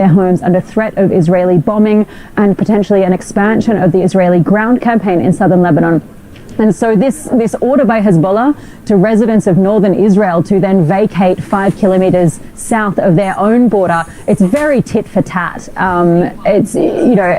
their homes under threat of Israeli bombing and potentially an expansion of the Israeli ground campaign in southern Lebanon. And so this order by Hezbollah to residents of northern Israel to then vacate 5 kilometers south of their own border, it's very tit for tat. It's, you know,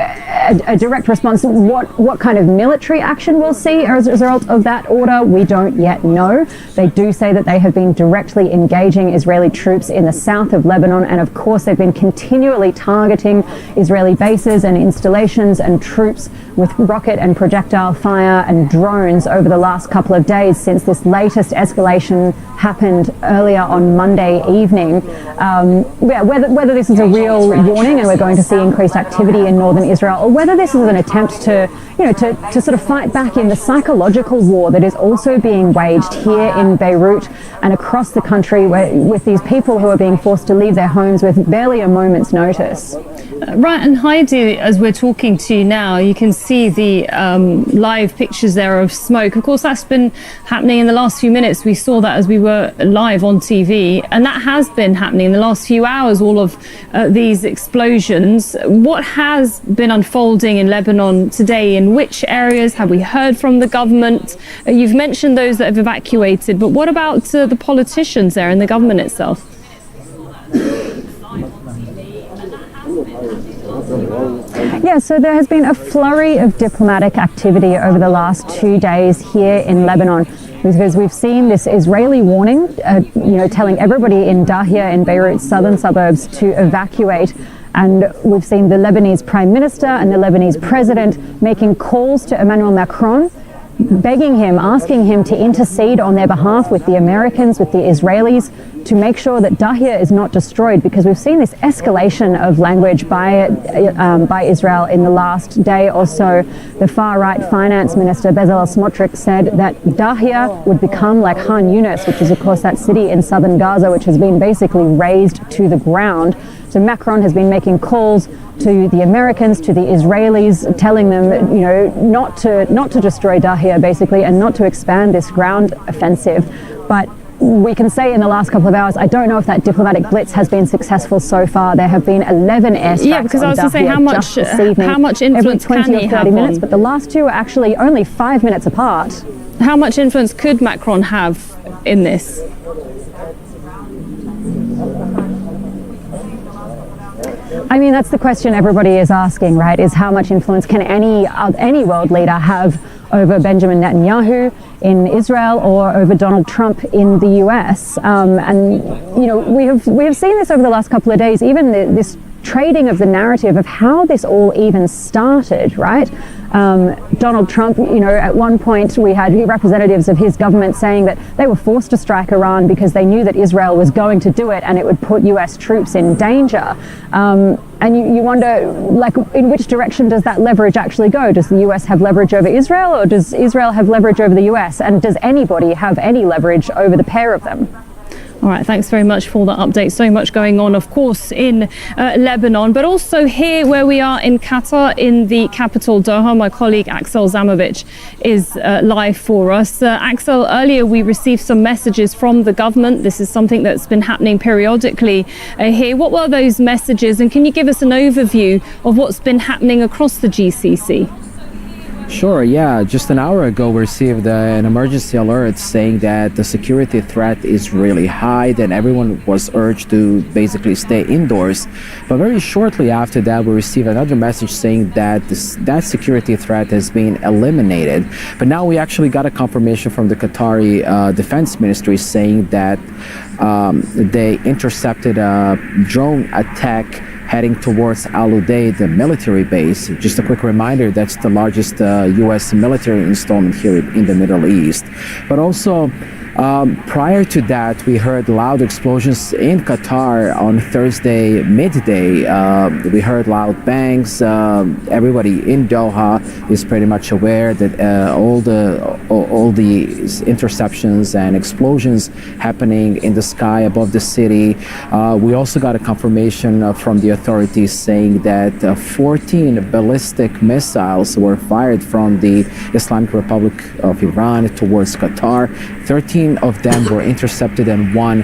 a direct response. What kind of military action we'll see as a result of that order, we don't yet know. They do say that they have been directly engaging Israeli troops in the south of Lebanon, and of course they've been continually targeting Israeli bases and installations and troops with rocket and projectile fire and drones over the last couple of days since this latest escalation happened earlier on Monday evening. Whether this is a real warning and we're going to see increased activity in northern Israel, or whether this is an attempt to, you know, to sort of fight back in the psychological war that is also being waged here in Beirut and across the country with these people who are being forced to leave their homes with barely a moment's notice. Right, and Heidi, as we're talking to you now, you can see the live pictures there of smoke. Of course, that's been happening in the last few minutes. We saw that as we were live on TV, and that has been happening in the last few hours, all of these explosions. What has been unfolding in Lebanon today? In which areas have we heard from the government? You've mentioned those that have evacuated, but what about the politicians there and the government itself? Yeah, so there has been a flurry of diplomatic activity over the last 2 days here in Lebanon, because we've seen this Israeli warning, telling everybody in Dahia, in Beirut's southern suburbs, to evacuate. And we've seen the Lebanese Prime Minister and the Lebanese President making calls to Emmanuel Macron, begging him, asking him to intercede on their behalf with the Americans, with the Israelis, to make sure that Dahia is not destroyed, because we've seen this escalation of language by Israel in the last day or so. The far-right finance minister, Bezalel Smotrich, said that Dahia would become like Khan Yunis, which is, of course, that city in southern Gaza, which has been basically razed to the ground. So Macron has been making calls to the Americans, to the Israelis, telling them, not to destroy Dahia, basically, and not to expand this ground offensive. But we can say in the last couple of hours, I don't know if that diplomatic blitz has been successful so far. There have been 11 airstrikes. Yeah, because I was going to say, how much influence every 20 can or he 30 have minutes, on? but the last two are actually only 5 minutes apart. How much influence could Macron have in this? I mean, that's the question everybody is asking, right? Is how much influence can any world leader have over Benjamin Netanyahu in Israel or over Donald Trump in the US? We have seen this over the last couple of days, even this trading of the narrative of how this all even started, right? Donald Trump, at one point we had representatives of his government saying that they were forced to strike Iran because they knew that Israel was going to do it and it would put US troops in danger. And you wonder, in which direction does that leverage actually go? Does the US have leverage over Israel, or does Israel have leverage over the US? And does anybody have any leverage over the pair of them? All right, thanks very much for that update. So much going on, of course, in Lebanon, but also here where we are in Qatar, in the capital Doha. My colleague Axel Zamovich is live for us. Axel, earlier we received some messages from the government. This is something that's been happening periodically here. What were those messages, and can you give us an overview of what's been happening across the GCC? Sure, yeah. Just an hour ago, we received an emergency alert saying that the security threat is really high, that everyone was urged to basically stay indoors. But very shortly after that, we received another message saying that that security threat has been eliminated. But now we actually got a confirmation from the Qatari Defense Ministry saying that they intercepted a drone attack heading towards Al Udeid, the military base. Just a quick reminder, that's the largest U.S. military installment here in the Middle East. But also, prior to that, we heard loud explosions in Qatar on Thursday midday. We heard loud bangs. Everybody in Doha is pretty much aware that all the interceptions and explosions happening in the sky above the city. We also got a confirmation from the authorities saying that 14 ballistic missiles were fired from the Islamic Republic of Iran towards Qatar. 13 13 of them were intercepted and one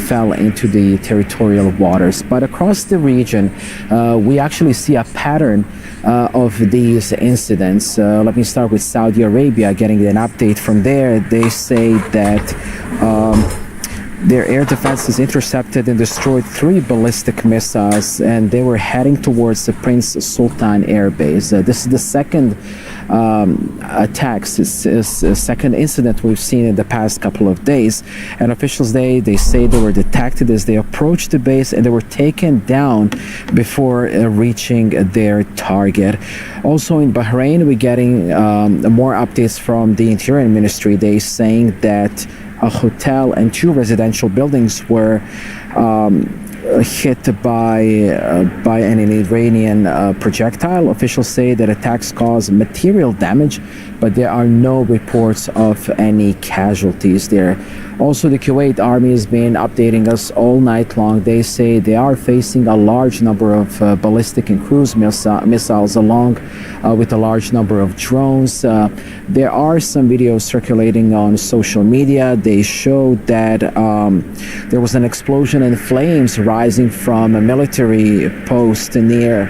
fell into the territorial waters. But across the region, we actually see a pattern of these incidents. Let me start with Saudi Arabia, getting an update from there. They say that their air defenses intercepted and destroyed 3 ballistic missiles, and they were heading towards the Prince Sultan Air Base. This is the second attacks, second incident we've seen in the past couple of days. And officials, they say they were detected as they approached the base, and they were taken down before reaching their target. Also in Bahrain, we're getting more updates from the Interior Ministry. They saying that a hotel and 2 residential buildings were hit by an Iranian projectile. Officials say that attacks caused material damage, but there are no reports of any casualties there. Also, the Kuwait army has been updating us all night long. They say they are facing a large number of ballistic and cruise missiles, along with a large number of drones. There are some videos circulating on social media. They showed that there was an explosion and flames rising from a military post near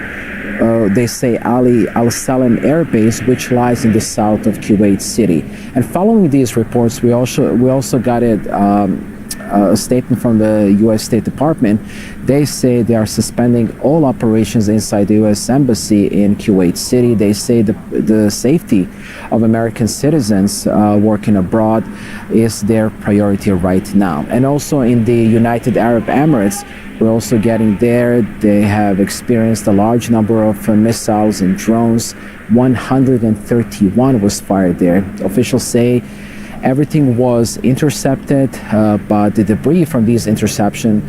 they say Ali Al Salam Air Base, which lies in the south of Kuwait City. And following these reports, we also got a statement from the U.S. State Department. They say they are suspending all operations inside the U.S. Embassy in Kuwait City. They say the safety of American citizens working abroad is their priority right now. And also in the United Arab Emirates, we're also getting there. They have experienced a large number of missiles and drones. 131 was fired there. Officials say everything was intercepted, but the debris from these interceptions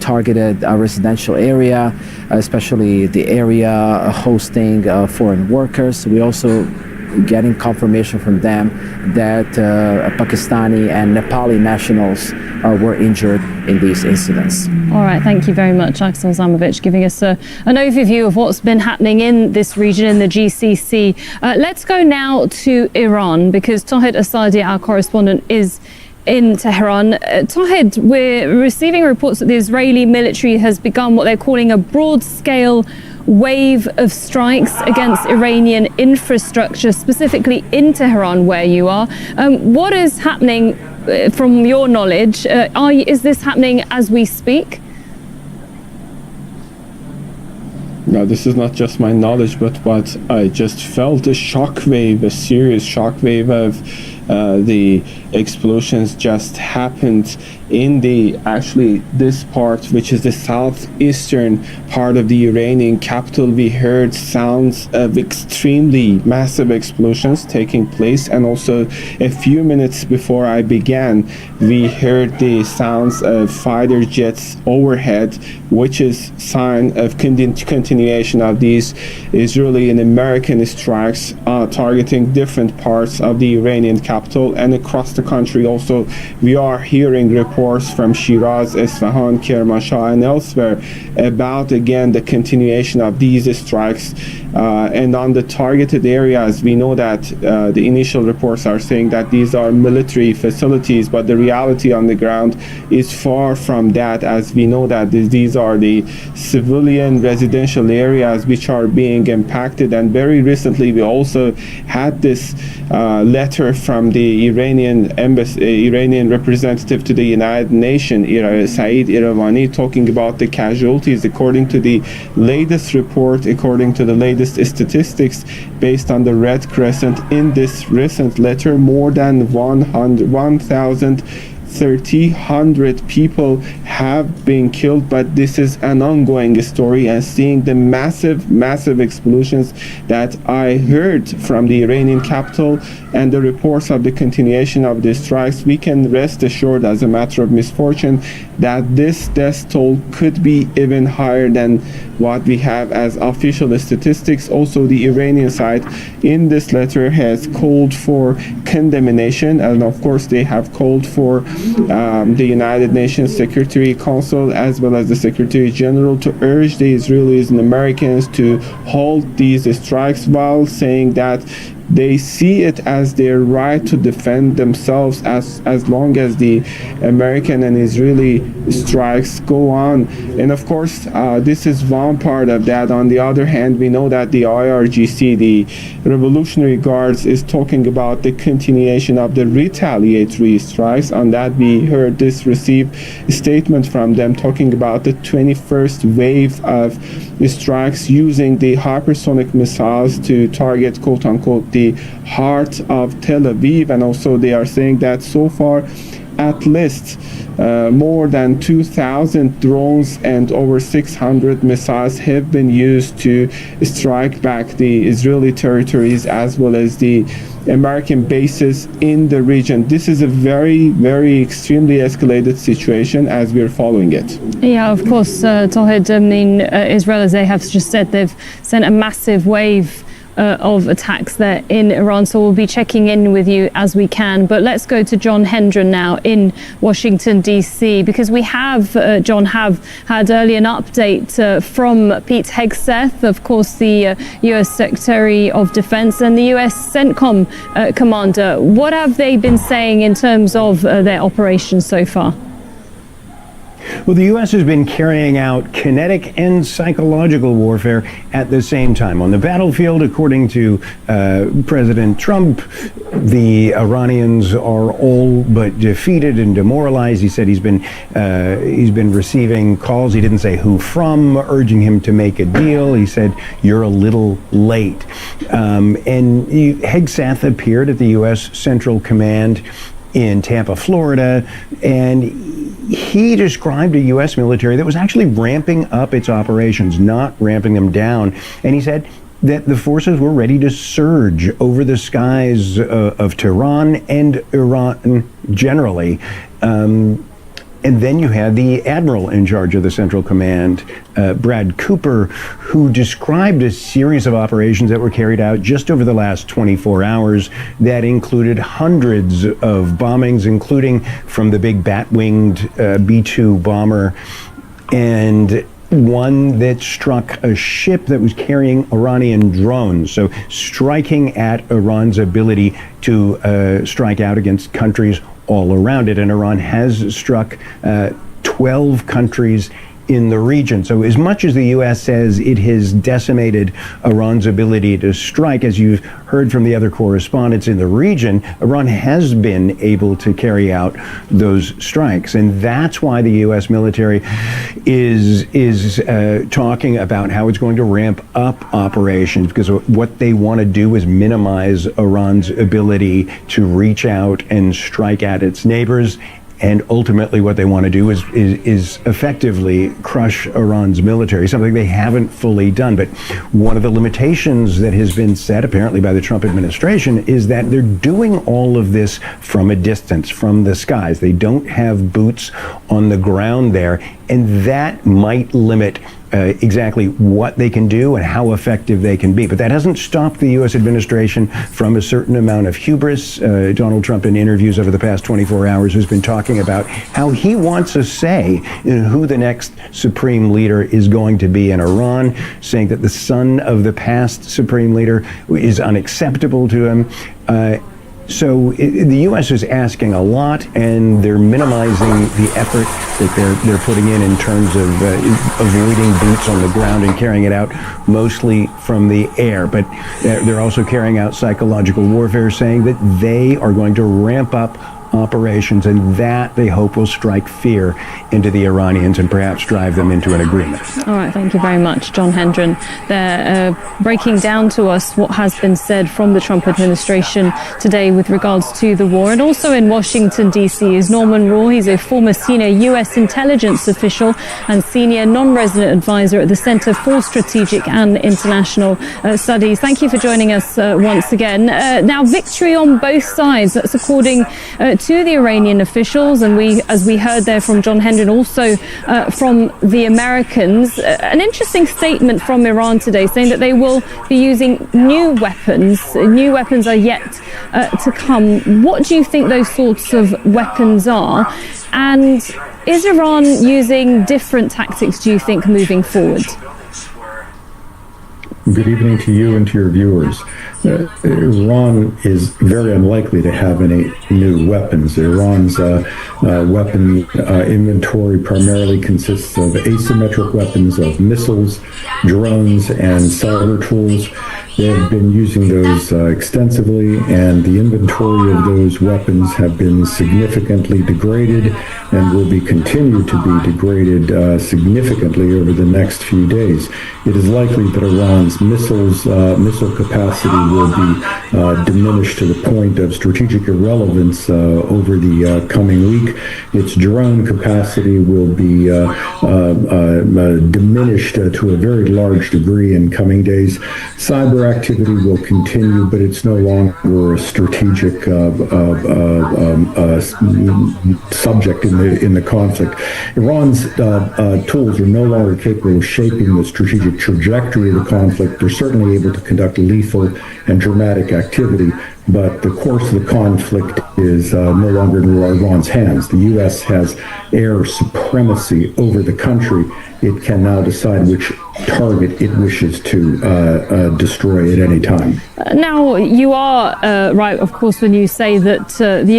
targeted a residential area, especially the area hosting foreign workers. We also getting confirmation from them that Pakistani and Nepali nationals were injured in these incidents. All right, thank you very much, Axel Zamovich, giving us an overview of what's been happening in this region, in the GCC. Let's go now to Iran, because Tawhid Asadi, our correspondent, is in Tehran. Tawhid, we're receiving reports that the Israeli military has begun what they're calling a broad-scale wave of strikes against Iranian infrastructure, specifically in Tehran, where you are. What is happening from your knowledge? Is this happening as we speak? No, this is not just my knowledge, but what I just felt, a shockwave, a serious shockwave of the explosions just happened in this part, which is the southeastern part of the Iranian capital. We heard sounds of extremely massive explosions taking place, and also a few minutes before I began, we heard the sounds of fighter jets overhead, which is sign of continuation of these Israeli and American strikes targeting different parts of the Iranian capital and across the country. Also, we are hearing reports from Shiraz, Isfahan, Kermanshah, and elsewhere about again the continuation of these strikes. And on the targeted areas, we know that the initial reports are saying that these are military facilities, but the reality on the ground is far from that, as we know that these are the civilian residential areas which are being impacted. And very recently, we also had this letter from the Iranian embassy, Iranian representative to the United Nations, Saeed Iravani, talking about the casualties. According to the latest report, according to the latest statistics based on the Red Crescent, in this recent letter, more than 1,300 people have been killed. But this is an ongoing story, and seeing the massive explosions that I heard from the Iranian capital and the reports of the continuation of the strikes, we can rest assured, as a matter of misfortune, that this death toll could be even higher than what we have as official statistics. Also, the Iranian side in this letter has called for condemnation, and of course they have called for the United Nations Security Council as well as the Secretary General to urge the Israelis and Americans to halt these strikes, while saying that they see it as their right to defend themselves as long as the American and Israeli strikes go on. And of course, this is one part of that. On the other hand, we know that the IRGC, the Revolutionary Guards, is talking about the continuation of the retaliatory strikes. On that, we heard this received statement from them talking about the 21st wave of strikes using the hypersonic missiles to target, quote unquote, the heart of Tel Aviv. And also they are saying that so far at least more than 2,000 drones and over 600 missiles have been used to strike back the Israeli territories as well as the American bases in the region. This is a very, very extremely escalated situation as we're following it. Yeah, of course, Tawhid, I mean, Israel, as they have just said, they've sent a massive wave of attacks there in Iran, so we'll be checking in with you as we can. But let's go to John Hendren now in Washington DC, because we have have had early an update from Pete Hegseth, of course the US Secretary of Defense, and the US CENTCOM commander. What have they been saying in terms of their operations so far? Well, the U.S. has been carrying out kinetic and psychological warfare at the same time. On the battlefield, according to President Trump, the Iranians are all but defeated and demoralized. He said he's been receiving calls, he didn't say who from, urging him to make a deal. He said, "You're a little late." And Hegseth appeared at the U.S. Central Command in Tampa, Florida, and he described a U.S. military that was actually ramping up its operations, not ramping them down. And he said that the forces were ready to surge over the skies of Tehran and Iran generally. And then you had the admiral in charge of the Central Command, Brad Cooper, who described a series of operations that were carried out just over the last 24 hours that included hundreds of bombings, including from the big bat-winged B-2 bomber, and one that struck a ship that was carrying Iranian drones, so striking at Iran's ability to strike out against countries all around it. And Iran has struck 12 countries in the region. So as much as the U.S. says it has decimated Iran's ability to strike, as you've heard from the other correspondents in the region, Iran has been able to carry out those strikes. And that's why the U.S. military is talking about how it's going to ramp up operations, because what they want to do is minimize Iran's ability to reach out and strike at its neighbors. And ultimately what they want to do is effectively crush Iran's military, something they haven't fully done. But one of the limitations that has been set, apparently by the Trump administration, is that they're doing all of this from a distance, from the skies. They don't have boots on the ground there, and that might limit exactly what they can do and how effective they can be. But that hasn't stopped the U.S. administration from a certain amount of hubris. Donald Trump, in interviews over the past 24 hours, has been talking about how he wants a say in who the next supreme leader is going to be in Iran, saying that the son of the past supreme leader is unacceptable to him. So the U.S. is asking a lot, and they're minimizing the effort that they're putting in terms of avoiding boots on the ground and carrying it out mostly from the air. But they're also carrying out psychological warfare, saying that they are going to ramp up operations, and that they hope will strike fear into the Iranians and perhaps drive them into an agreement. All right, thank you very much, John Hendren. They're breaking down to us what has been said from the Trump administration today with regards to the war. And also in Washington, D.C. is Norman Rule. He's a former senior U.S. intelligence official and senior non-resident advisor at the Center for Strategic and International Studies. Thank you for joining us once again. Now, victory on both sides. That's according to the Iranian officials, and as we heard there from John Hendren, also from the Americans. An interesting statement from Iran today, saying that they will be using new weapons. New weapons are yet to come. What do you think those sorts of weapons are? And is Iran using different tactics, do you think, moving forward? Good evening to you and to your viewers. Iran is very unlikely to have any new weapons. Iran's weapon inventory primarily consists of asymmetric weapons, of missiles, drones, and cyber tools. They have been using those extensively, and the inventory of those weapons have been significantly degraded and will be continued to be degraded significantly over the next few days. It is likely that Iran's missile capacity will be diminished to the point of strategic irrelevance over the coming week. Its drone capacity will be diminished to a very large degree in coming days. Cyber activity will continue, but it's no longer a strategic subject in the conflict. Iran's tools are no longer capable of shaping the strategic trajectory of the conflict. They're certainly able to conduct lethal and dramatic activity, but the course of the conflict is no longer in Iran's hands. The U.S. has air supremacy over the country. It can now decide which target it wishes to destroy at any time. Now, you are right, of course, when you say that the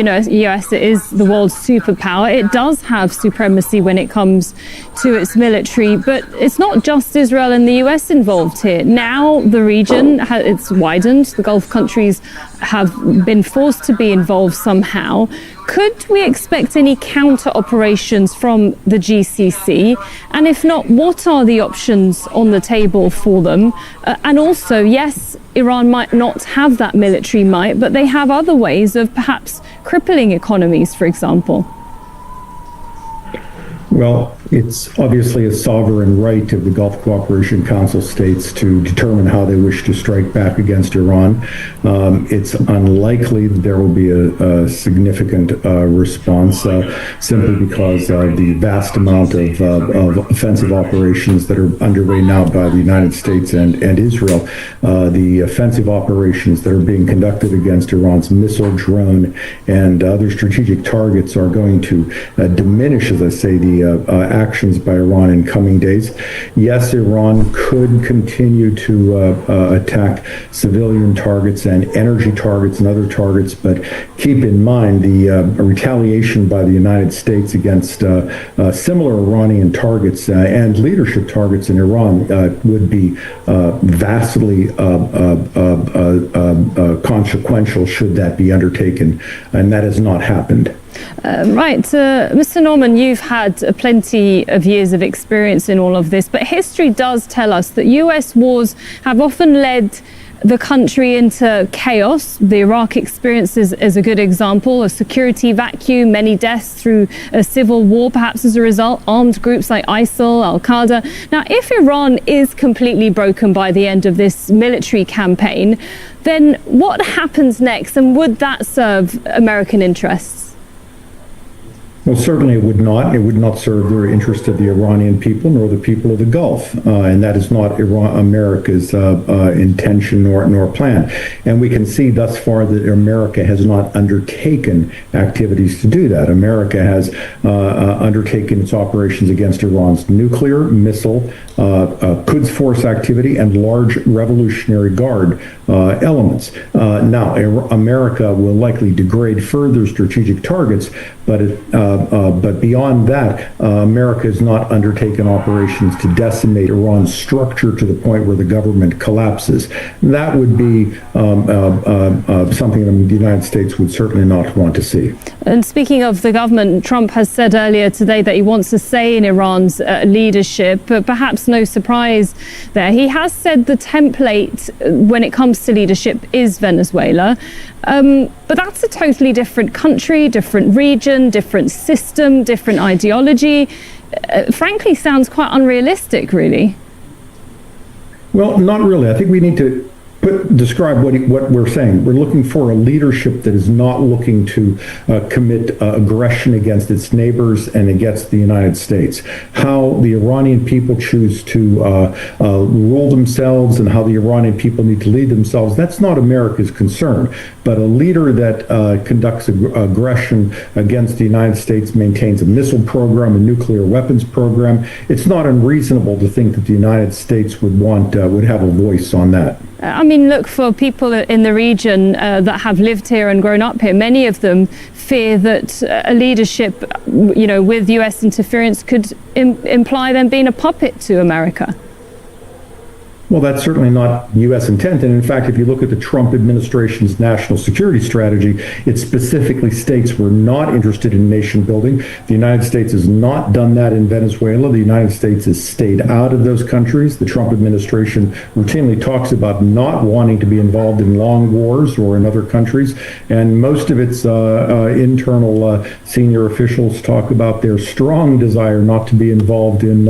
US is the world's superpower. It does have supremacy when it comes to its military, but it's not just Israel and the US involved here. Now the region, it's widened. The Gulf countries have been forced to be involved somehow. Could we expect any counter operations from the GCC? And if not, what are the options on the table for them? And also, yes, Iran might not have that military might, but they have other ways of perhaps crippling economies, for example. Well, it's obviously a sovereign right of the Gulf Cooperation Council states to determine how they wish to strike back against Iran. It's unlikely that there will be a significant response simply because of the vast amount of offensive operations that are underway now by the United States and Israel. The offensive operations that are being conducted against Iran's missile, drone, and other strategic targets are going to diminish, as I say, the actions by Iran in coming days. Yes, Iran could continue to attack civilian targets and energy targets and other targets, but keep in mind the retaliation by the United States against similar Iranian targets and leadership targets in Iran would be vastly consequential should that be undertaken, and that has not happened. Right. Mr. Norman, you've had plenty of years of experience in all of this, but history does tell us that US wars have often led the country into chaos. The Iraq experience is a good example, a security vacuum, many deaths through a civil war, perhaps as a result, armed groups like ISIL, Al-Qaeda. Now, if Iran is completely broken by the end of this military campaign, then what happens next, and would that serve American interests? Well, certainly it would not. It would not serve the interest of the Iranian people nor the people of the Gulf, and that is not America's intention nor plan. And we can see thus far that America has not undertaken activities to do that. America has undertaken its operations against Iran's nuclear, missile, Quds Force activity, and large Revolutionary Guard elements. Now, America will likely degrade further strategic targets, but beyond that, America has not undertaken operations to decimate Iran's structure to the point where the government collapses. That would be something that the United States would certainly not want to see. And speaking of the government, Trump has said earlier today that he wants a say in Iran's leadership, but perhaps no surprise there. He has said the template when it comes to leadership is Venezuela. But that's a totally different country, different region, different system, different ideology. Frankly, sounds quite unrealistic, really. Well, not really. I think we need to describe what we're saying. We're looking for a leadership that is not looking to commit aggression against its neighbors and against the United States. How the Iranian people choose to rule themselves and how the Iranian people need to lead themselves, that's not America's concern. But a leader that conducts aggression against the United States, maintains a missile program, a nuclear weapons program, it's not unreasonable to think that the United States would have a voice on that. I mean, look, for people in the region that have lived here and grown up here, many of them fear that a leadership, with US interference could imply them being a puppet to America. Well, that's certainly not U.S. intent. And in fact, if you look at the Trump administration's national security strategy, it specifically states we're not interested in nation building. The United States has not done that in Venezuela. The United States has stayed out of those countries. The Trump administration routinely talks about not wanting to be involved in long wars or in other countries. And most of its internal senior officials talk about their strong desire not to be involved in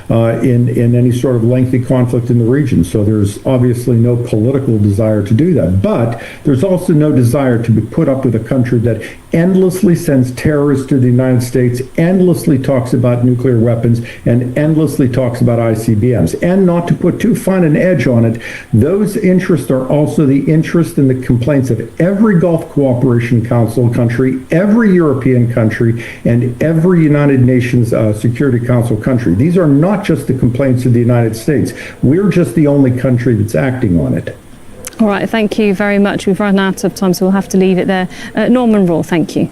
any sort of lengthy conflict in the region. So there's obviously no political desire to do that. But there's also no desire to be put up with a country that endlessly sends terrorists to the United States, endlessly talks about nuclear weapons, and endlessly talks about ICBMs. And not to put too fine an edge on it, those interests are also the interest and the complaints of every Gulf Cooperation Council country, every European country, and every United Nations Security Council country. These are not just the complaints of the United States. We're just the only country that's acting on it. All right, thank you very much. We've run out of time, so we'll have to leave it there. Norman Raw, thank you.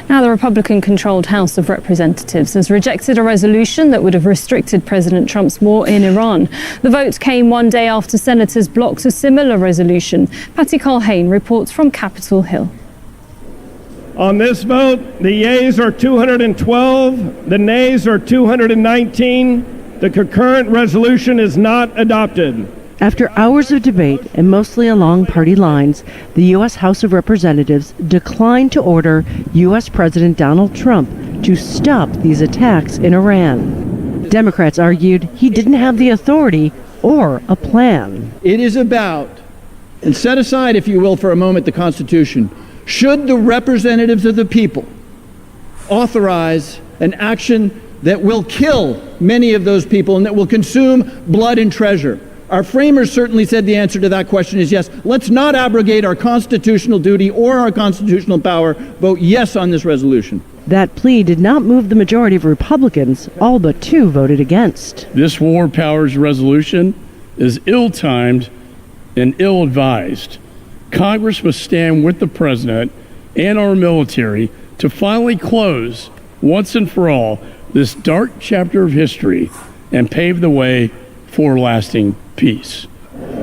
Now, the Republican-controlled House of Representatives has rejected a resolution that would have restricted President Trump's war in Iran. The vote came one day after senators blocked a similar resolution. Patty Colhane reports from Capitol Hill. On this vote, the yeas are 212, the nays are 219. The concurrent resolution is not adopted. After hours of debate and mostly along party lines, the U.S. House of Representatives declined to order U.S. President Donald Trump to stop these attacks in Iran. Democrats argued he didn't have the authority or a plan. It is about, and set aside, if you will, for a moment, the Constitution, should the representatives of the people authorize an action that will kill many of those people and that will consume blood and treasure? Our framers certainly said the answer to that question is yes. Let's not abrogate our constitutional duty or our constitutional power. Vote yes on this resolution. That plea did not move the majority of Republicans. All but two voted against. This war powers resolution is ill-timed and ill-advised. Congress must stand with the president and our military to finally close, once and for all, this dark chapter of history and pave the way for lasting peace.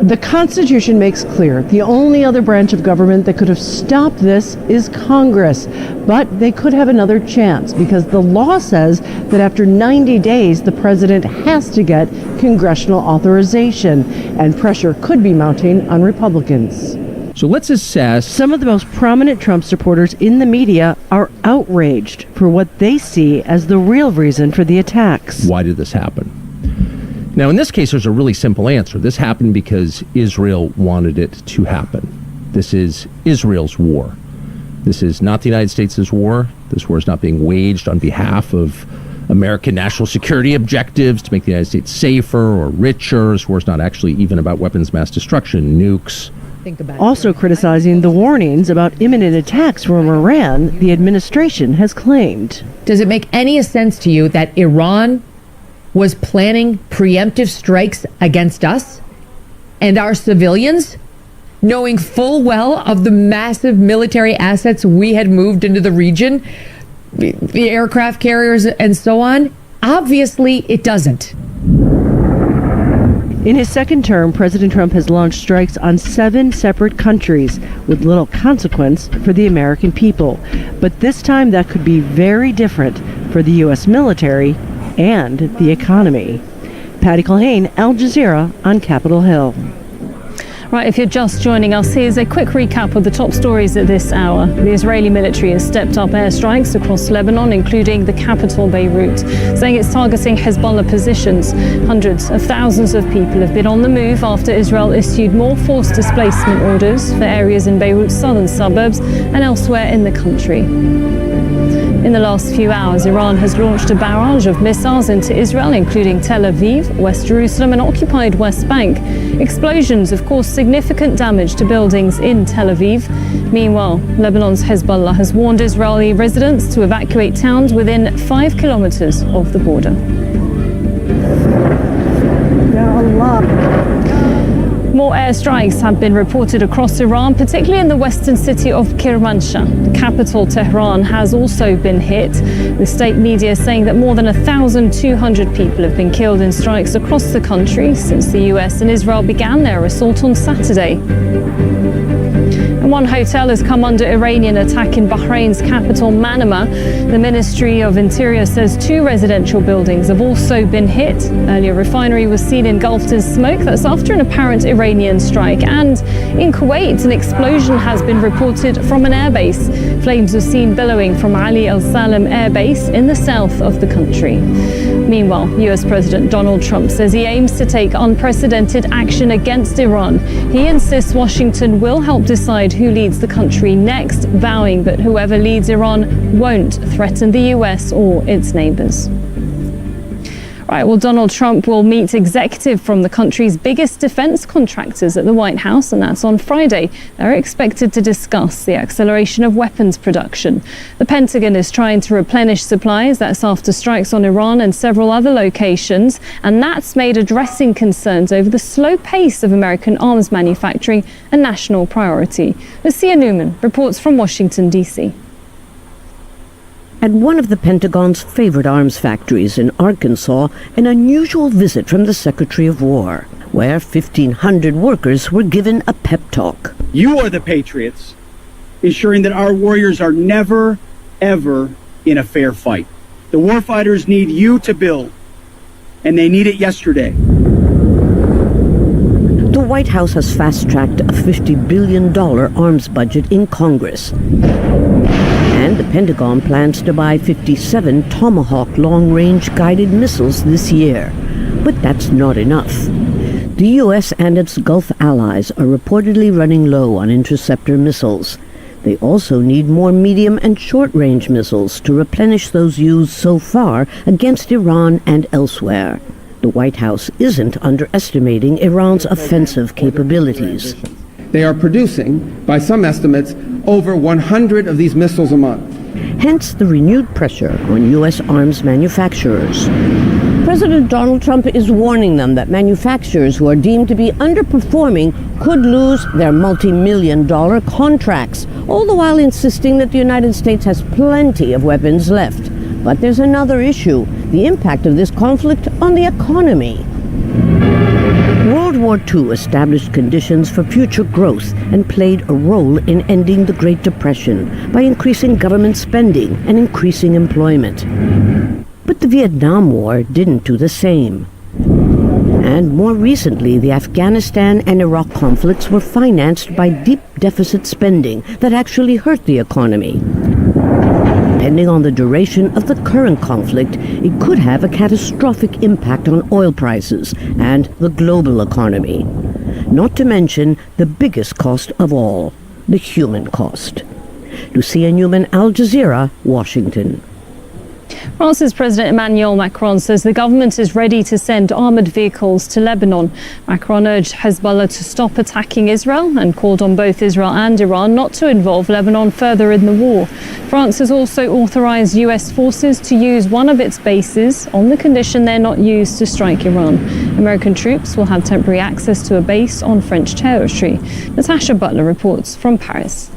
The Constitution makes clear the only other branch of government that could have stopped this is Congress. But they could have another chance because the law says that after 90 days, the president has to get congressional authorization, and pressure could be mounting on Republicans. So let's assess. Some of the most prominent Trump supporters in the media are outraged for what they see as the real reason for the attacks. Why did this happen? Now, in this case, there's a really simple answer. This happened because Israel wanted it to happen. This is Israel's war. This is not the United States' war. This war is not being waged on behalf of American national security objectives to make the United States safer or richer. This war is not actually even about weapons of mass destruction, nukes. Also criticizing the warnings about imminent attacks from Iran, the administration has claimed. Does it make any sense to you that Iran was planning preemptive strikes against us and our civilians, knowing full well of the massive military assets we had moved into the region, the aircraft carriers and so on? Obviously, it doesn't. In his second term, President Trump has launched strikes on 7 separate countries with little consequence for the American people. But this time that could be very different for the U.S. military and the economy. Patty Colhane, Al Jazeera on Capitol Hill. Right, if you're just joining us, here's a quick recap of the top stories at this hour. The Israeli military has stepped up airstrikes across Lebanon, including the capital Beirut, saying it's targeting Hezbollah positions. Hundreds of thousands of people have been on the move after Israel issued more forced displacement orders for areas in Beirut's southern suburbs and elsewhere in the country. In the last few hours, Iran has launched a barrage of missiles into Israel, including Tel Aviv, West Jerusalem and occupied West Bank. Explosions have caused significant damage to buildings in Tel Aviv. Meanwhile, Lebanon's Hezbollah has warned Israeli residents to evacuate towns within 5 kilometers of the border. Ya Allah. More airstrikes have been reported across Iran, particularly in the western city of Kermanshah. The capital, Tehran, has also been hit, with state media saying that more than 1,200 people have been killed in strikes across the country since the US and Israel began their assault on Saturday. And one hotel has come under Iranian attack in Bahrain's capital, Manama. The Ministry of Interior says 2 residential buildings have also been hit. Earlier, a refinery was seen engulfed in smoke. That's after an apparent Iranian strike. And in Kuwait, an explosion has been reported from an airbase. Flames were seen billowing from Ali Al Salam Air Base in the south of the country. Meanwhile, US President Donald Trump says he aims to take unprecedented action against Iran. He insists Washington will help decide who leads the country next, vowing that whoever leads Iran won't threaten the US or its neighbors. Right, well, Donald Trump will meet executives from the country's biggest defense contractors at the White House, and that's on Friday. They're expected to discuss the acceleration of weapons production. The Pentagon is trying to replenish supplies. That's after strikes on Iran and several other locations, and that's made addressing concerns over the slow pace of American arms manufacturing a national priority. Lucia Newman reports from Washington, D.C. At one of the Pentagon's favorite arms factories in Arkansas, an unusual visit from the Secretary of War, where 1,500 workers were given a pep talk. You are the patriots, ensuring that our warriors are never, ever in a fair fight. The warfighters need you to build, and they need it yesterday. The White House has fast-tracked a $50 billion arms budget in Congress. And the Pentagon plans to buy 57 Tomahawk long-range guided missiles this year. But that's not enough. The U.S. and its Gulf allies are reportedly running low on interceptor missiles. They also need more medium and short-range missiles to replenish those used so far against Iran and elsewhere. The White House isn't underestimating Iran's offensive capabilities. They are producing, by some estimates, over 100 of these missiles a month. Hence the renewed pressure on U.S. arms manufacturers. President Donald Trump is warning them that manufacturers who are deemed to be underperforming could lose their multi-million-dollar contracts, all the while insisting that the United States has plenty of weapons left. But there's another issue, the impact of this conflict on the economy. World War II established conditions for future growth and played a role in ending the Great Depression by increasing government spending and increasing employment. But the Vietnam War didn't do the same. And more recently, the Afghanistan and Iraq conflicts were financed by deep deficit spending that actually hurt the economy. Depending on the duration of the current conflict, it could have a catastrophic impact on oil prices and the global economy. Not to mention the biggest cost of all, the human cost. Lucia Newman, Al Jazeera, Washington. France's President Emmanuel Macron says the government is ready to send armoured vehicles to Lebanon. Macron urged Hezbollah to stop attacking Israel and called on both Israel and Iran not to involve Lebanon further in the war. France has also authorised US forces to use one of its bases on the condition they're not used to strike Iran. American troops will have temporary access to a base on French territory. Natasha Butler reports from Paris.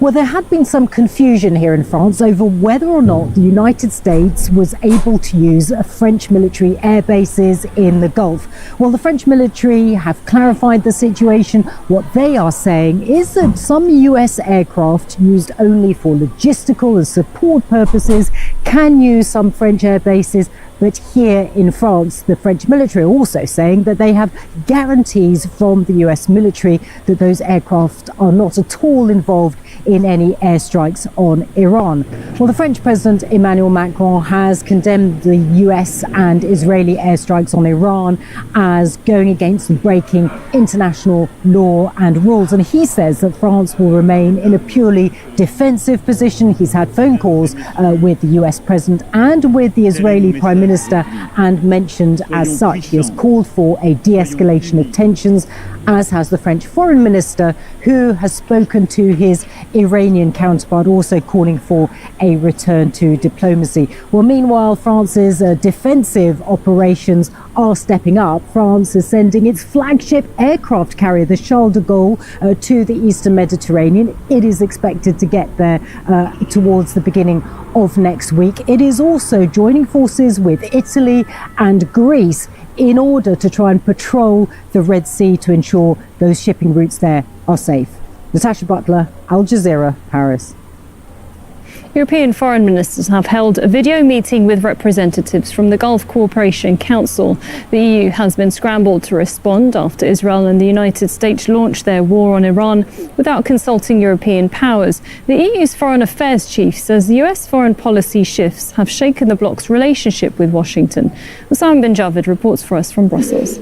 Well, there had been some confusion here in France over whether or not the United States was able to use French military air bases in the Gulf. Well, the French military have clarified the situation. What they are saying is that some US aircraft used only for logistical and support purposes can use some French air bases, But here in France, the French military are also saying that they have guarantees from the US military that those aircraft are not at all involved in any airstrikes on Iran. Well, the French President Emmanuel Macron has condemned the US and Israeli airstrikes on Iran as going against breaking international law and rules. And he says that France will remain in a purely defensive position. He's had phone calls with the US President and with the Israeli Prime Minister and mentioned as such. He has called for a de-escalation of tensions, as has the French Foreign Minister, who has spoken to his Iranian counterpart, also calling for a return to diplomacy. Well, meanwhile, France's defensive operations are stepping up. France is sending its flagship aircraft carrier, the Charles de Gaulle, to the Eastern Mediterranean. It is expected to get there towards the beginning of next week. It is also joining forces with Italy and Greece in order to try and patrol the Red Sea to ensure those shipping routes there are safe. Natasha Butler, Al Jazeera, Paris. European foreign ministers have held a video meeting with representatives from the Gulf Cooperation Council. The EU has been scrambled to respond after Israel and the United States launched their war on Iran without consulting European powers. The EU's foreign affairs chief says the US foreign policy shifts have shaken the bloc's relationship with Washington. Osama bin Javed reports for us from Brussels.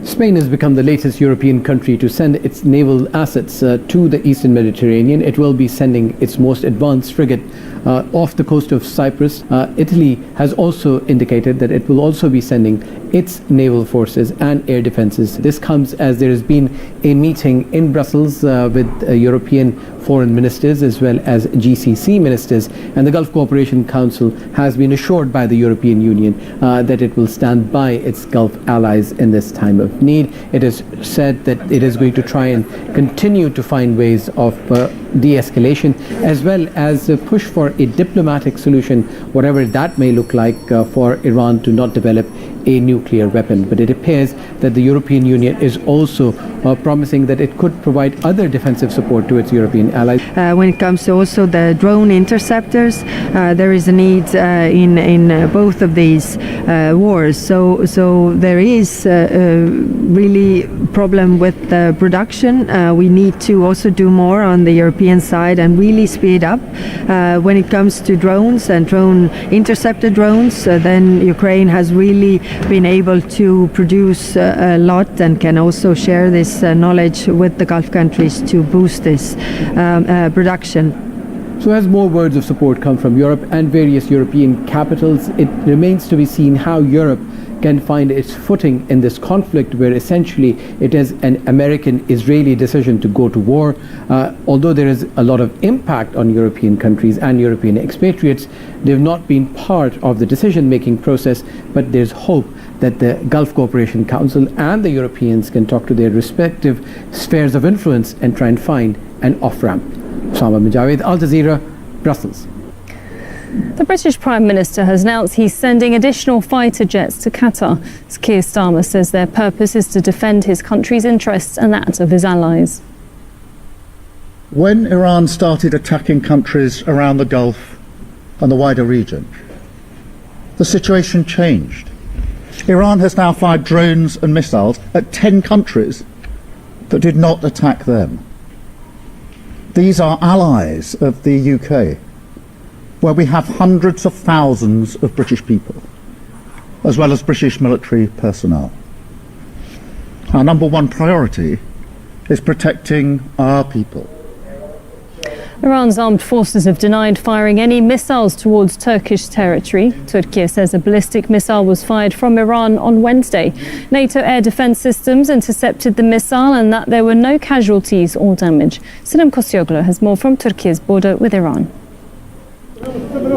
Spain has become the latest European country to send its naval assets to the Eastern Mediterranean. It will be sending its most advanced frigate off the coast of Cyprus. Italy has also indicated that it will also be sending its naval forces and air defenses. This comes as there has been a meeting in Brussels with European foreign ministers as well as GCC ministers, and the Gulf Cooperation Council has been assured by the European Union that it will stand by its Gulf allies in this time of need. It has said that it is going to try and continue to find ways of de-escalation as well as push for a diplomatic solution, whatever that may look like, for Iran to not develop a nuclear weapon. But it appears that the European Union is also promising that it could provide other defensive support to its European allies. When it comes to also the drone interceptors, there is a need in both of these wars. So there is really problem with the production. We need to also do more on the European side and really speed up. When it comes to drones and drone interceptor drones, then Ukraine has really been able to produce a lot and can also share this knowledge with the Gulf countries to boost this production. So as more words of support come from Europe and various European capitals, it remains to be seen how Europe can find its footing in this conflict, where essentially it is an American-Israeli decision to go to war. Although there is a lot of impact on European countries and European expatriates, they've not been part of the decision-making process, but there's hope that the Gulf Cooperation Council and the Europeans can talk to their respective spheres of influence and try and find an off-ramp. Osama bin Javed, Al Jazeera, Brussels. The British Prime Minister has announced he's sending additional fighter jets to Qatar. Keir Starmer says their purpose is to defend his country's interests and that of his allies. When Iran started attacking countries around the Gulf and the wider region, the situation changed. Iran has now fired drones and missiles at 10 countries that did not attack them. These are allies of the UK, where we have hundreds of thousands of British people, as well as British military personnel. Our number one priority is protecting our people. Iran's armed forces have denied firing any missiles towards Turkish territory. Turkey says a ballistic missile was fired from Iran on Wednesday. NATO air defense systems intercepted the missile and that there were no casualties or damage. Sinem Koscioglu has more from Turkey's border with Iran.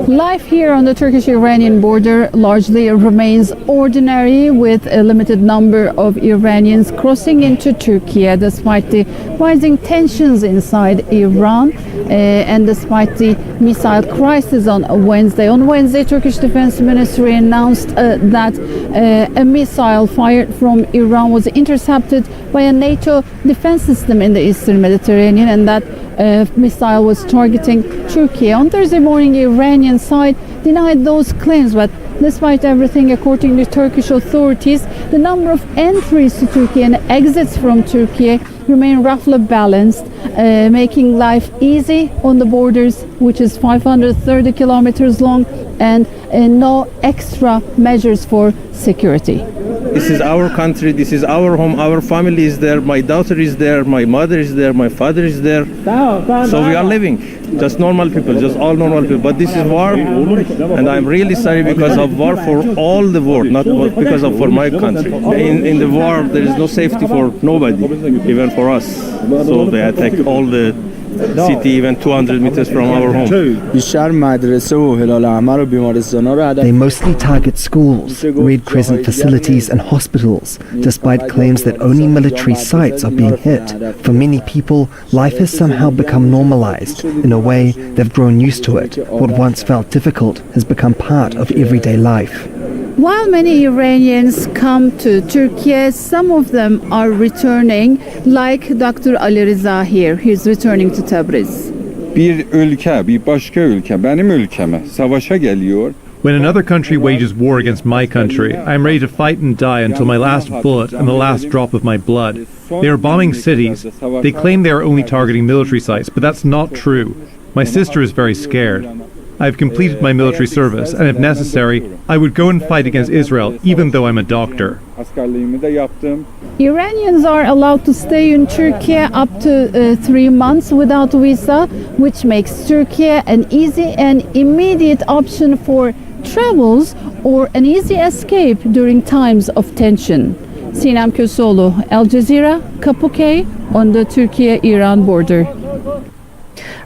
Life here on the Turkish-Iranian border largely remains ordinary, with a limited number of Iranians crossing into Turkey despite the rising tensions inside Iran and despite the missile crisis on Wednesday. On Wednesday, Turkish Defense Ministry announced that a missile fired from Iran was intercepted by a NATO defense system in the Eastern Mediterranean, and that missile was targeting Turkey. On Thursday morning, the Iranian side denied those claims, but Despite everything, according to Turkish authorities, the number of entries to Turkey and exits from Turkey remain roughly balanced, making life easy on the borders, which is 530 kilometers long, and no extra measures for security. This is our country, this is our home, our family is there, my daughter is there, my mother is there, my father is there. So we are living, just normal people, just all normal people. But this is war, and I'm really sorry because of war for all the world, not because of for my country. In the war, there is no safety for nobody, even for us. So they attack all the city, even 200 meters from our home. They mostly target schools, Red Crescent facilities and hospitals, despite claims that only military sites are being hit. For many people, life has somehow become normalized. In a way, they've grown used to it. What once felt difficult has become part of everyday life. While many Iranians come to Turkey, some of them are returning, like Dr. Ali Reza here. He's returning to Tabriz. When another country wages war against my country, I am ready to fight and die until my last bullet and the last drop of my blood. They are bombing cities. They claim they are only targeting military sites, but that's not true. My sister is very scared. I have completed my military service, and if necessary, I would go and fight against Israel, even though I'm a doctor. Iranians are allowed to stay in Turkey up to 3 months without visa, which makes Turkey an easy and immediate option for travels or an easy escape during times of tension. Sinem Köseoğlu, Al Jazeera, Kapuke, on the Turkey-Iran border.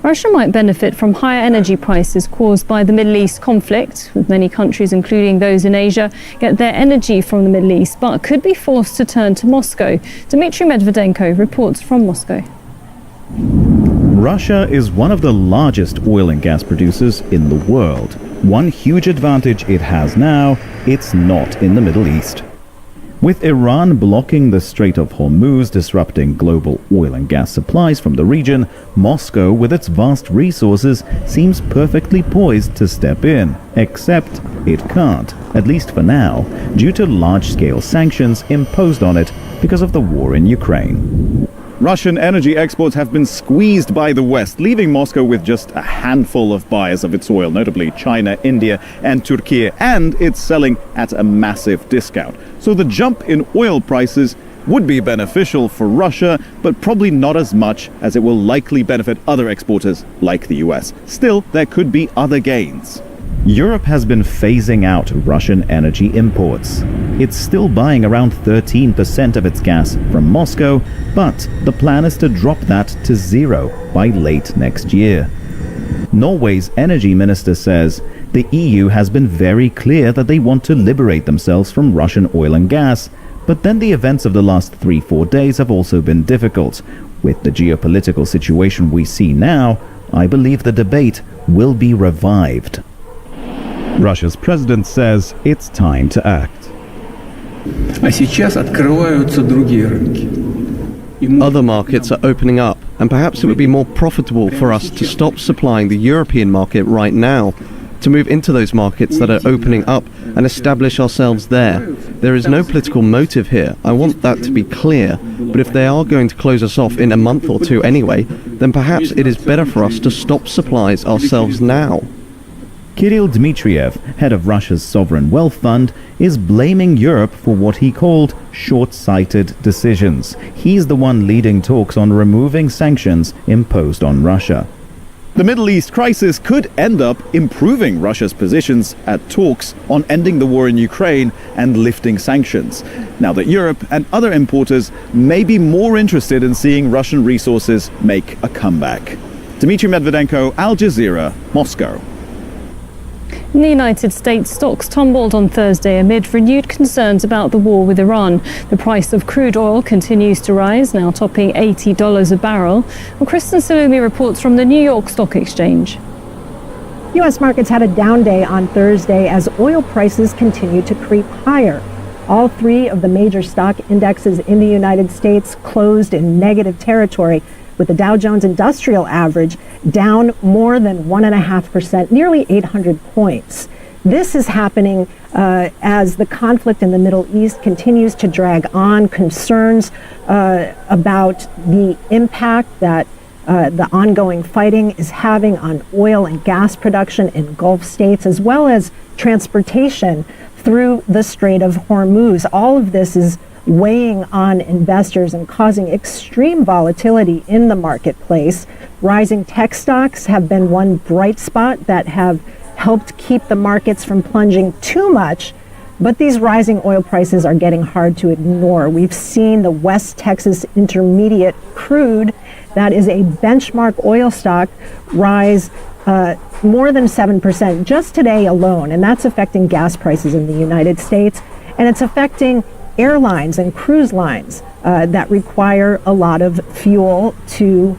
Russia might benefit from higher energy prices caused by the Middle East conflict, with many countries, including those in Asia, get their energy from the Middle East, but could be forced to turn to Moscow. Dmitry Medvedenko reports from Moscow. Russia is one of the largest oil and gas producers in the world. One huge advantage it has now, it's not in the Middle East. With Iran blocking the Strait of Hormuz, disrupting global oil and gas supplies from the region, Moscow, with its vast resources, seems perfectly poised to step in. Except it can't, at least for now, due to large-scale sanctions imposed on it because of the war in Ukraine. Russian energy exports have been squeezed by the West, leaving Moscow with just a handful of buyers of its oil, notably China, India, and Turkey, and it's selling at a massive discount. So the jump in oil prices would be beneficial for Russia, but probably not as much as it will likely benefit other exporters like the US. Still, there could be other gains. Europe has been phasing out Russian energy imports. It's still buying around 13% of its gas from Moscow, but the plan is to drop that to zero by late next year. Norway's energy minister says the EU has been very clear that they want to liberate themselves from Russian oil and gas, but then the events of the last 3-4 days have also been difficult. With the geopolitical situation we see now, I believe the debate will be revived. Russia's president says it's time to act. Other markets are opening up, and perhaps it would be more profitable for us to stop supplying the European market right now, to move into those markets that are opening up and establish ourselves there. There is no political motive here. I want that to be clear. But if they are going to close us off in a month or two anyway, then perhaps it is better for us to stop supplies ourselves now. Kirill Dmitriev, head of Russia's sovereign wealth fund, is blaming Europe for what he called short-sighted decisions. He's the one leading talks on removing sanctions imposed on Russia. The Middle East crisis could end up improving Russia's positions at talks on ending the war in Ukraine and lifting sanctions, now that Europe and other importers may be more interested in seeing Russian resources make a comeback. Dmitry Medvedenko, Al Jazeera, Moscow. In the United States, stocks tumbled on Thursday amid renewed concerns about the war with Iran. The price of crude oil continues to rise, now topping $80 a barrel. Well, Kristen Salumi reports from the New York Stock Exchange. U.S. markets had a down day on Thursday as oil prices continued to creep higher. All three of the major stock indexes in the United States closed in negative territory, with the Dow Jones Industrial Average down more than 1.5%, nearly 800 points. This is happening as the conflict in the Middle East continues to drag on. Concerns about the impact that the ongoing fighting is having on oil and gas production in Gulf states, as well as transportation through the Strait of Hormuz. All of this is weighing on investors and causing extreme volatility in the marketplace. Rising tech stocks have been one bright spot that have helped keep the markets from plunging too much, but these rising oil prices are getting hard to ignore. We've seen the West Texas Intermediate crude, that is a benchmark oil stock, rise more than 7% just today alone, and that's affecting gas prices in the United States, and it's affecting airlines and cruise lines that require a lot of fuel to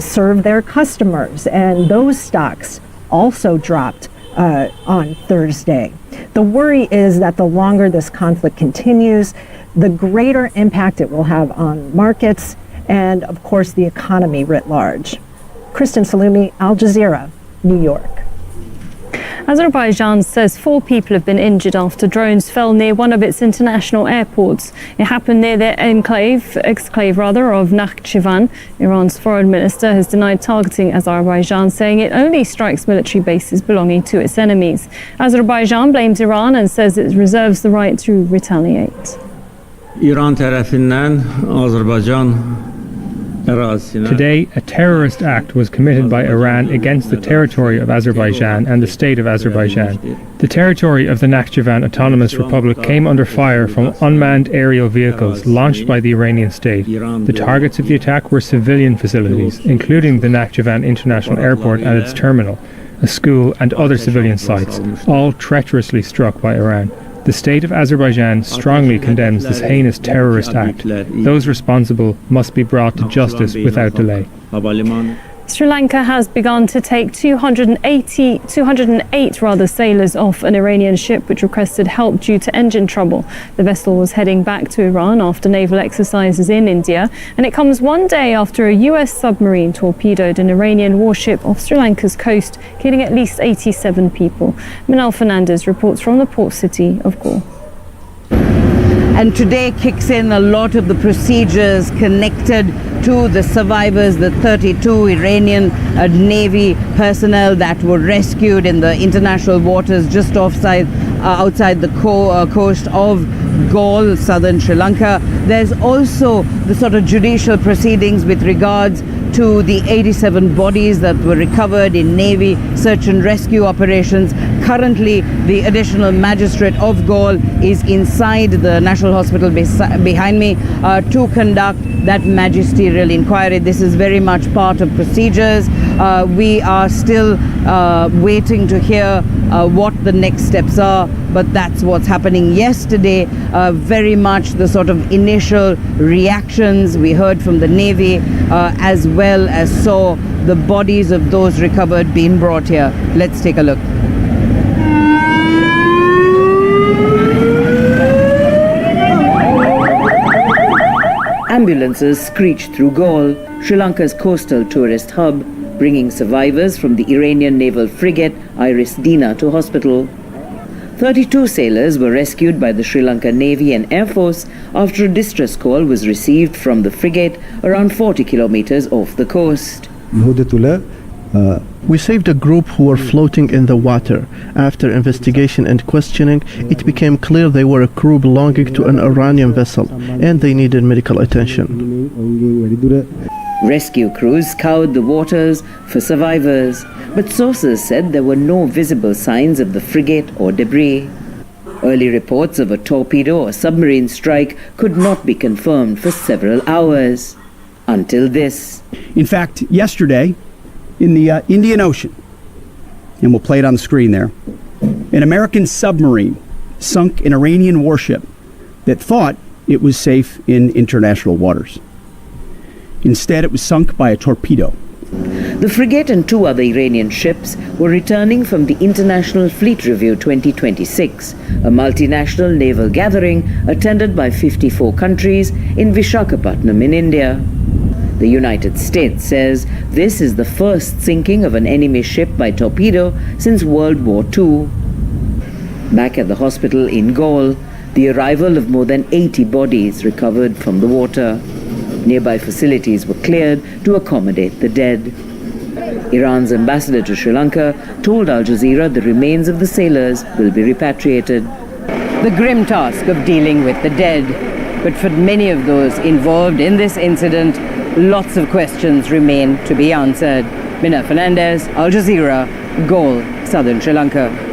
serve their customers, and those stocks also dropped on Thursday. The worry is that the longer this conflict continues, the greater impact it will have on markets and, of course, the economy writ large. Kristen Salumi, Al Jazeera, New York. Azerbaijan says 4 people have been injured after drones fell near one of its international airports. It happened near the exclave of Nakhchivan. Iran's foreign minister has denied targeting Azerbaijan, saying it only strikes military bases belonging to its enemies. Azerbaijan blames Iran and says it reserves the right to retaliate. İran tarafından Azerbaycan Today, a terrorist act was committed by Iran against the territory of Azerbaijan and the state of Azerbaijan. The territory of the Nakhchivan Autonomous Republic came under fire from unmanned aerial vehicles launched by the Iranian state. The targets of the attack were civilian facilities, including the Nakhchivan International Airport and its terminal, a school and other civilian sites, all treacherously struck by Iran. The state of Azerbaijan strongly condemns this heinous terrorist act. Those responsible must be brought to justice without delay. Sri Lanka has begun to take 208 sailors off an Iranian ship which requested help due to engine trouble. The vessel was heading back to Iran after naval exercises in India, and it comes one day after a US submarine torpedoed an Iranian warship off Sri Lanka's coast, killing at least 87 people. Manal Fernandez reports from the port city of Galle. And today kicks in a lot of the procedures connected to the survivors, the 32 Iranian Navy personnel that were rescued in the international waters just outside the coast of Galle, southern Sri Lanka. There's also the sort of judicial proceedings with regards to the 87 bodies that were recovered in Navy search and rescue operations. Currently, the additional magistrate of Galle is inside the National Hospital behind me to conduct that magisterial inquiry. This is very much part of procedures. We are still waiting to hear what the next steps are, but that's what's happening. Yesterday, very much the sort of initial reactions we heard from the Navy, as well as saw the bodies of those recovered being brought here. Let's take a look. Ambulances screech through Galle, Sri Lanka's coastal tourist hub, bringing survivors from the Iranian naval frigate Iris Dina to hospital. 32 sailors were rescued by the Sri Lanka Navy and Air Force after a distress call was received from the frigate around 40 kilometers off the coast. We saved a group who were floating in the water. After investigation and questioning, it became clear they were a crew belonging to an Iranian vessel, and they needed medical attention. Rescue crews scoured the waters for survivors, but sources said there were no visible signs of the frigate or debris. Early reports of a torpedo or submarine strike could not be confirmed for several hours. Until this. In fact, yesterday, in the Indian Ocean, and we'll play it on the screen there, an American submarine sunk an Iranian warship that thought it was safe in international waters. Instead, it was sunk by a torpedo. The frigate and 2 other Iranian ships were returning from the International Fleet Review 2026, a multinational naval gathering attended by 54 countries in Visakhapatnam in India. The United States says this is the first sinking of an enemy ship by torpedo since World War II. Back at the hospital in Gaul, the arrival of more than 80 bodies recovered from the water. Nearby facilities were cleared to accommodate the dead. Iran's ambassador to Sri Lanka told Al Jazeera the remains of the sailors will be repatriated. The grim task of dealing with the dead. But for many of those involved in this incident, lots of questions remain to be answered. Mina Fernandez, Al Jazeera, Gaul, southern Sri Lanka.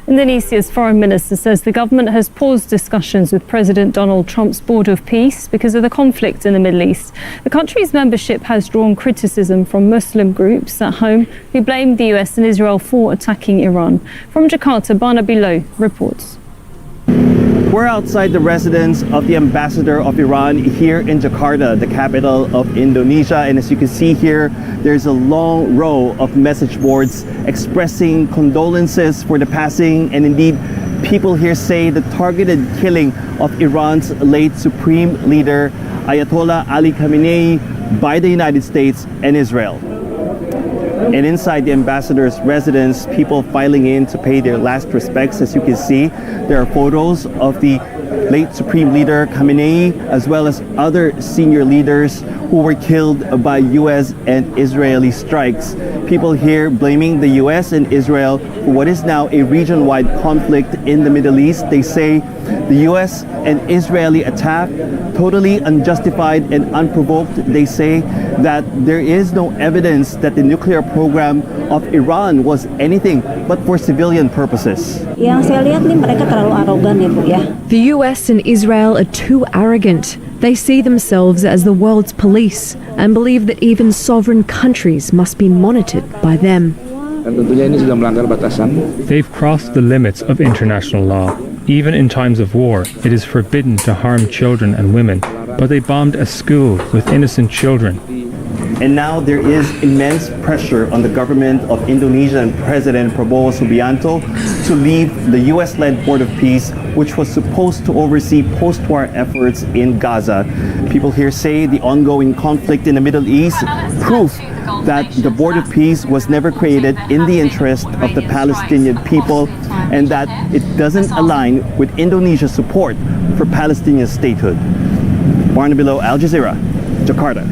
Indonesia's foreign minister says the government has paused discussions with President Donald Trump's Board of Peace because of the conflict in the Middle East. The country's membership has drawn criticism from Muslim groups at home who blame the US and Israel for attacking Iran. From Jakarta, Barnaby Lowe reports. We're outside the residence of the ambassador of Iran here in Jakarta, the capital of Indonesia. And as you can see here, there's a long row of message boards expressing condolences for the passing. And indeed, people here say the targeted killing of Iran's late supreme leader, Ayatollah Ali Khamenei, by the United States and Israel. And inside the ambassador's residence, people filing in to pay their last respects. As you can see, there are photos of the late Supreme Leader Khamenei, as well as other senior leaders who were killed by U.S. and Israeli strikes. People here blaming the U.S. and Israel for what is now a region-wide conflict in the Middle East. They say the U.S. and Israeli attack, totally unjustified and unprovoked. They say that there is no evidence that the nuclear program of Iran was anything but for civilian purposes. Yang saya lihat nih mereka terlalu arogan ya Bu ya. The US and Israel are too arrogant. They see themselves as the world's police and believe that even sovereign countries must be monitored by them. They've crossed the limits of international law. Even in times of war, it is forbidden to harm children and women, but they bombed a school with innocent children. And now there is immense pressure on the government of Indonesia and President Prabowo Subianto to leave the US-led Board of Peace, which was supposed to oversee post-war efforts in Gaza. People here say the ongoing conflict in the Middle East proves that the Board of Peace was never created in the interest of the Palestinian people and that it doesn't align with Indonesia's support for Palestinian statehood. Barnaby Lowe, Al Jazeera, Jakarta.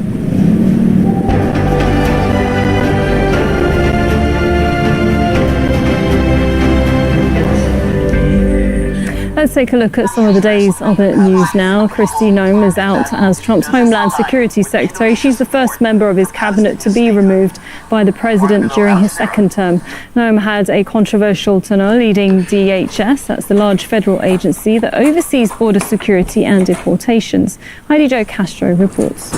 Let's take a look at some of the day's other news now. Kristi Noem is out as Trump's Homeland Security Secretary. She's the first member of his cabinet to be removed by the president during his second term. Noem had a controversial tenure leading DHS, that's the large federal agency that oversees border security and deportations. Heidi Jo Castro reports.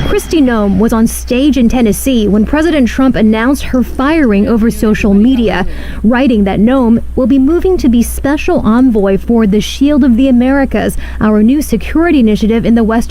Kristi Noem was on stage in Tennessee when President Trump announced her firing over social media, writing that Noem will be moving to be special envoy for the Shield of the Americas, our new security initiative in the Western